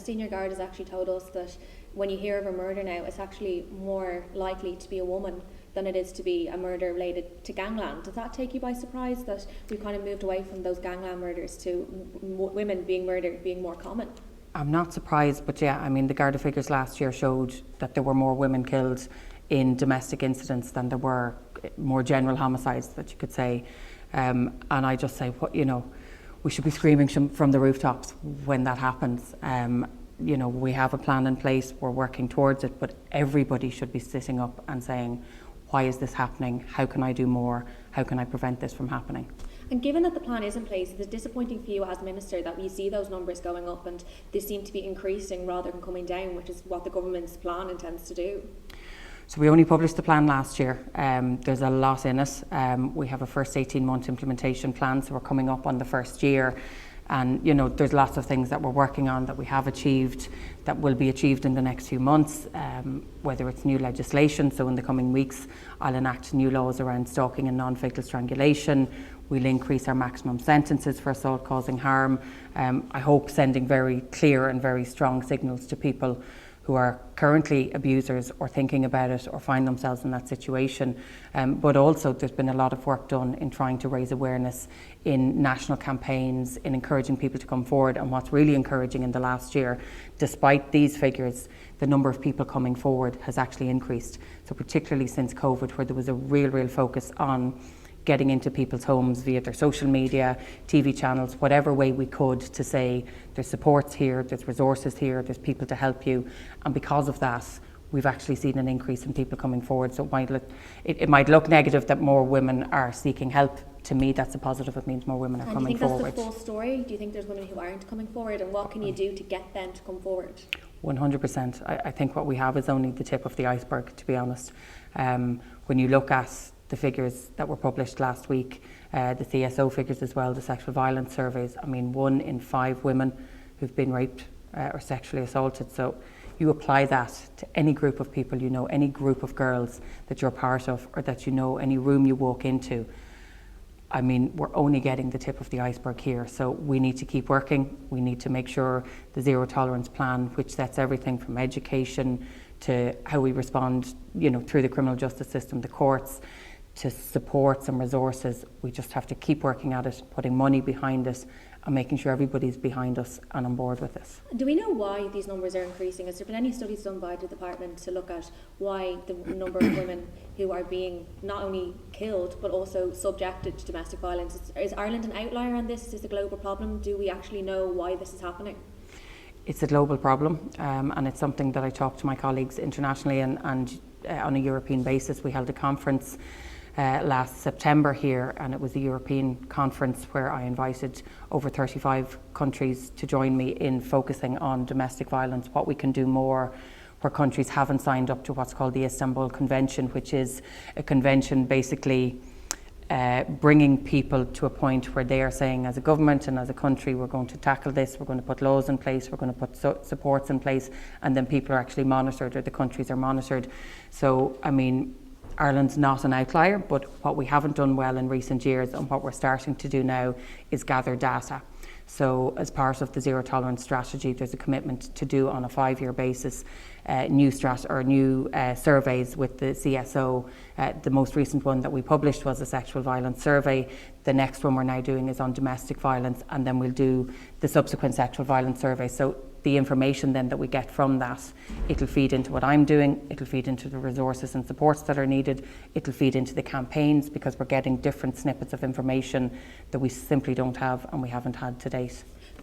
senior guard has actually told us that when you hear of a murder now, it's actually more likely to be a woman than it is to be a murder related to gangland. Does that take you by surprise that we've kind of moved away from those gangland murders to women being murdered being more common? I'm not surprised, but yeah, I mean, the Garda figures last year showed that there were more women killed in domestic incidents than there were more general homicides, that you could say. And I just say, we should be screaming from the rooftops when that happens. We have a plan in place, we're working towards it, but everybody should be sitting up and saying, why is this happening? How can I do more? How can I prevent this from happening? And given that the plan is in place, is it disappointing for you as Minister that we see those numbers going up and they seem to be increasing rather than coming down, which is what the government's plan intends to do? So we only published the plan last year. There's a lot in it. We have a first 18-month implementation plan, so we're coming up on the first year. And, there's lots of things that we're working on that we have achieved, that will be achieved in the next few months, whether it's new legislation. So in the coming weeks, I'll enact new laws around stalking and non-fatal strangulation. We'll increase our maximum sentences for assault causing harm. I hope sending very clear and very strong signals to people who are currently abusers or thinking about it or find themselves in that situation. But also there's been a lot of work done in trying to raise awareness in national campaigns, in encouraging people to come forward. And what's really encouraging in the last year, despite these figures, the number of people coming forward has actually increased. So particularly since COVID, where there was a real focus on getting into people's homes via their social media, TV channels, whatever way we could, to say there's supports here, there's resources here, there's people to help you. And because of that, we've actually seen an increase in people coming forward. So it might look negative that more women are seeking help. To me, that's a positive. It means more women are coming forward. Do you think that's the full story? Do you think there's women who aren't coming forward? And what can you do to get them to come forward? 100%. I think what we have is only the tip of the iceberg, to be honest. When you look at the figures that were published last week, the CSO figures as well, the sexual violence surveys, 1 in 5 women who've been raped or sexually assaulted. So you apply that to any group of people you know, any group of girls that you're part of, or that you know, any room you walk into. We're only getting the tip of the iceberg here. So we need to keep working. We need to make sure the zero tolerance plan, which sets everything from education to how we respond, through the criminal justice system, the courts, to supports and resources. We just have to keep working at it, putting money behind it, and making sure everybody's behind us and on board with this. Do we know why these numbers are increasing? Has there been any studies done by the department to look at why the number of women who are being not only killed but also subjected to domestic violence? Is Ireland an outlier on this? Is this a global problem? Do we actually know why this is happening? It's a global problem, and it's something that I talk to my colleagues internationally and on a European basis. We held a conference last September here, and it was a European conference where I invited over 35 countries to join me in focusing on domestic violence, what we can do more, where countries haven't signed up to what's called the Istanbul Convention, which is a convention basically bringing people to a point where they are saying, as a government and as a country, we're going to tackle this, we're going to put laws in place, we're going to put supports in place, and then people are actually monitored, or the countries are monitored. So Ireland's not an outlier, but what we haven't done well in recent years, and what we're starting to do now, is gather data. So as part of the zero tolerance strategy, there's a commitment to do on a 5-year basis new surveys with the CSO. The most recent one that we published was a sexual violence survey. The next one we're now doing is on domestic violence, and then we'll do the subsequent sexual violence survey. So the information then that we get from that, it'll feed into what I'm doing, it'll feed into the resources and supports that are needed, it'll feed into the campaigns, because we're getting different snippets of information that we simply don't have and we haven't had to date.